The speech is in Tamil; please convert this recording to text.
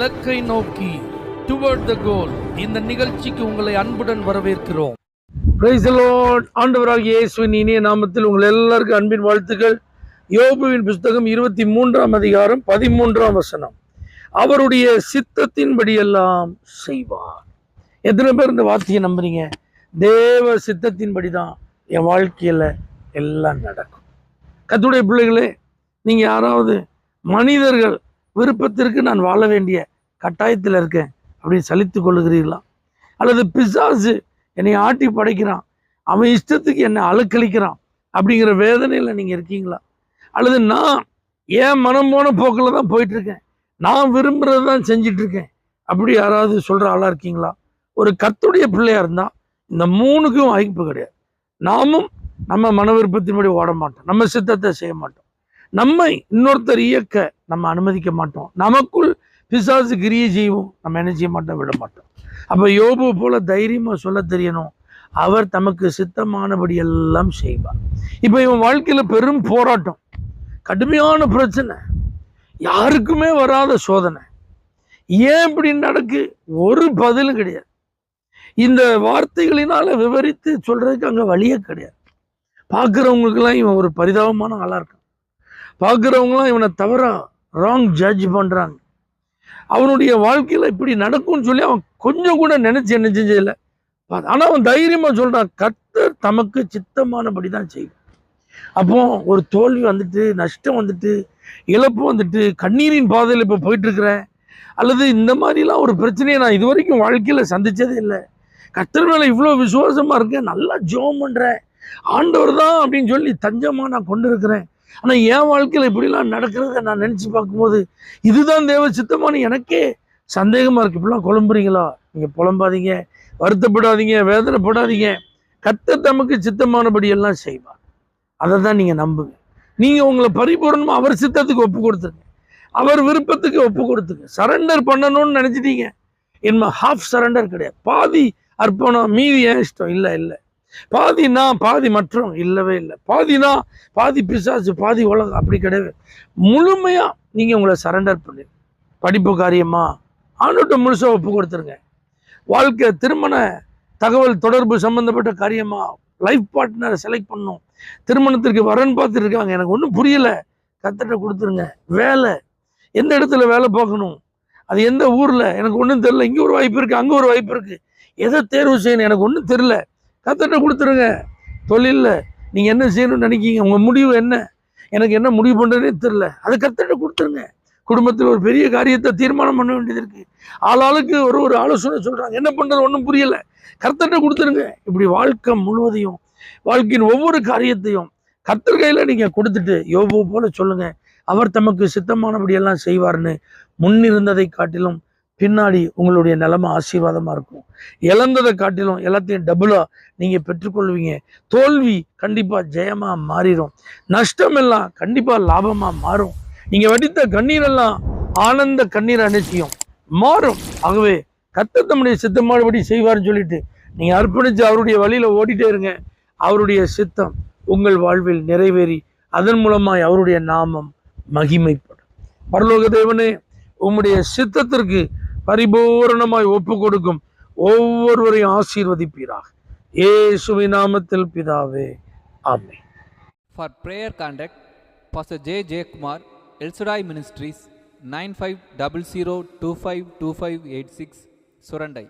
இலக்கை நோக்கி டுவர்ட் த கோல் இந்த நிகழ்ச்சிக்கு உங்களை அன்புடன் வரவேற்கிறோம். Praise the Lord. ஆண்டவராகிய இயேசுவின் இனிய நாமத்தில் உங்கள் எல்லாருக்கும் அன்பின் வாழ்த்துக்கள். யோபுவின் புஸ்தகம் 23ஆம் அதிகாரம் 13ஆம் வசனம். அவருடைய சித்தத்தின்படியெல்லாம் செய்வார். எத்தனை பேர் இந்த வார்த்தையை நம்புறீங்க? தேவ சித்தத்தின்படி தான் என் வாழ்க்கையில் எல்லாம் நடக்கும். கர்த்தருடைய பிள்ளைகளே, நீங்கள் யாராவது மனிதர்கள் விருப்பத்திற்கு நான் வாழ வேண்டிய கட்டாயத்தில் இருக்கேன் அப்படின்னு சலித்து கொள்ளுகிறீர்களா? அல்லது பிசாசு என்னை ஆட்டி படைக்கிறான், அவன் இஷ்டத்துக்கு என்னை அலக்களிக்கிறான் அப்படிங்கிற வேதனையில் நீங்கள் இருக்கீங்களா? அல்லது நான் ஏன் மனம் போன போக்கில் தான் போயிட்டுருக்கேன், நான் விரும்புகிறது தான் செஞ்சிட்ருக்கேன் அப்படி யாராவது சொல்கிற ஆளாக இருக்கீங்களா? ஒரு கர்த்தருடைய பிள்ளையாக இருந்தால் இந்த மூணுக்கும் வாய்ப்பு கிடையாது. நாமும் நம்ம மன விருப்பத்தின்படி ஓட மாட்டோம், நம்ம சித்தத்தை செய்ய மாட்டோம், நம்மை இன்னொருத்தர் இயக்க நம்ம அனுமதிக்க மாட்டோம், நமக்குள் பிசாசு கிரியை செய்வோம், நம்ம என்ன செய்ய மாட்டோம், விட மாட்டோம். அப்போ யோபு போல தைரியமாக சொல்ல தெரியணும், அவர் தமக்கு சித்தமானபடி எல்லாம் செய்வார். இப்போ இவன் வாழ்க்கையில் பெரும் போராட்டம், கடுமையான பிரச்சனை, யாருக்குமே வராத சோதனை. ஏன் இப்படி நடக்கு? ஒரு பதிலும் கிடையாது. இந்த வார்த்தைகளினால விவரித்து சொல்றதுக்கு அங்கே வழியே கிடையாது. பார்க்குறவங்களுக்கெல்லாம் இவன் ஒரு பரிதாபமான ஆளாக இருக்கான். பார்க்குறவங்களாம் இவனை தவறா ராங் ஜட்ஜ் பண்ணுறாங்க. அவனுடைய வாழ்க்கையில் இப்படி நடக்கும்னு சொல்லி அவன் கொஞ்சம் கூட நினைச்சு என்ன செஞ்சதில்லை. ஆனால் அவன் தைரியமாக சொல்கிறான், கர்த்தர் தமக்கு சித்தமானபடி தான் செய்யும். அப்போ ஒரு தோல்வி வந்துட்டு, நஷ்டம் வந்துட்டு, இழப்பு வந்துட்டு, கண்ணீரின் பாதையில் இப்போ போயிட்டுருக்கிறேன், அல்லது இந்த மாதிரிலாம் ஒரு பிரச்சனையை நான் இது வரைக்கும் வாழ்க்கையில் சந்தித்ததே இல்லை, கர்த்தர் மேலே இவ்வளோ விசுவாசமாக இருக்கேன், நல்லா ஜெபம் பண்ணுறேன், ஆண்டவர் தான் அப்படின்னு சொல்லி தஞ்சமாக நான் கொண்டு இருக்கிறேன், ஆனால் என் வாழ்க்கையில் இப்படிலாம் நடக்கிறத நான் நினச்சி பார்க்கும்போது இதுதான் தேவ சித்தமானு எனக்கே சந்தேகமாக இருக்குது. இப்படிலாம் குழம்புறீங்களா? நீங்கள் புலம்பாதீங்க, வருத்தப்படாதீங்க, வேதனைப்படாதீங்க. கர்த்தர் தமக்கு சித்தமானபடி எல்லாம் செய்வார். அதை தான் நீங்கள் நம்புங்க. நீங்கள் உங்களை பரிபூர்ணமாக அவர் சித்தத்துக்கு ஒப்பு கொடுத்துருங்க, அவர் விருப்பத்துக்கு ஒப்பு கொடுத்துங்க. சரண்டர் பண்ணணும்னு நினச்சிட்டீங்க, என்ன ஹாஃப் சரண்டர் கிடையாது. பாதி அர்ப்பணம், மீதி ஏன் இஷ்டம் இல்லை, இல்லை. பாதினா பாதி மற்றும் இல்லவே இல்லை. பாதினா பாதி பிசாசு பாதி உலகம், அப்படி கிடையாது. முழுமையாக நீங்கள் உங்களை சரண்டர் பண்ணி படிப்பு காரியமா ஆண்டவர்கிட்ட முழுசாக ஒப்பு கொடுத்துருங்க. வாழ்க்கை, திருமண தகவல் தொடர்பு சம்மந்தப்பட்ட காரியமா, லைஃப் பார்ட்னரை செலக்ட் பண்ணணும், திருமணத்திற்கு வரன் பார்த்துட்டு இருக்காங்க, எனக்கு ஒன்றும் புரியலை, கர்த்தர்கிட்ட கொடுத்துருங்க. வேலை, எந்த இடத்துல வேலை பார்க்கணும், அது எந்த ஊரில், எனக்கு ஒன்றும் தெரில, இங்கே ஒரு வாய்ப்பு இருக்குது, அங்கே ஒரு வாய்ப்பு இருக்குது, எதை தேர்வு செய்யணும் எனக்கு ஒன்றும் தெரில, கர்த்தர்கிட்ட கொடுத்துருங்க. தொழிலில் நீங்கள் என்ன செய்யணும்னு நினைக்கிங்க, உங்கள் முடிவு என்ன, எனக்கு என்ன முடிவு பண்ணுறதுனே தெரில, அதை கர்த்தர்கிட்ட கொடுத்துருங்க. குடும்பத்தில் ஒரு பெரிய காரியத்தை தீர்மானம் பண்ண வேண்டியது இருக்குது, ஆளாளுக்கு ஒரு ஆலோசனை சொல்கிறாங்க, என்ன பண்ணுறது ஒன்றும் புரியலை, கர்த்தர்கிட்ட கொடுத்துருங்க. இப்படி வாழ்க்கை முழுவதையும், வாழ்க்கையின் ஒவ்வொரு காரியத்தையும் கர்த்தர் கையில் நீங்கள் கொடுத்துட்டு யோபு போல சொல்லுங்கள், அவர் தமக்கு சித்தமானபடியெல்லாம் செய்வார்னு. முன்னிருந்ததை காட்டிலும் பின்னாடி உங்களுடைய நிலைமை ஆசீர்வாதமாக இருக்கும். இழந்ததை காட்டிலும் எல்லாத்தையும் டபுளாக நீங்கள் பெற்றுக்கொள்வீங்க. தோல்வி கண்டிப்பாக ஜெயமாக மாறிடும், நஷ்டம் எல்லாம் கண்டிப்பாக லாபமாக மாறும். நீங்கள் வடித்த கண்ணீரெல்லாம் ஆனந்த கண்ணீர் அனைத்தையும் மாறும். ஆகவே கர்த்தர் தம்முடைய சித்தமானபடி செய்வார்னு சொல்லிட்டு நீங்கள் அர்ப்பணித்து அவருடைய வழியில் ஓடிட்டே இருங்க. அவருடைய சித்தம் உங்கள் வாழ்வில் நிறைவேறி அதன் மூலமாய் அவருடைய நாமம் மகிமைப்படும். பரலோக தேவனே, உம்முடைய சித்தத்திற்கு பரிபூரணமாய் ஒப்பு கொடுக்கும் ஒவ்வொருவரையும் ஆசீர்வதிப்பீராக. இயேசுவின் நாமத்தில் பிதாவே, ஆமென். For prayer contact, Pastor J. J. Kumar, El Shaddai Ministries, 9500252586, Surandai.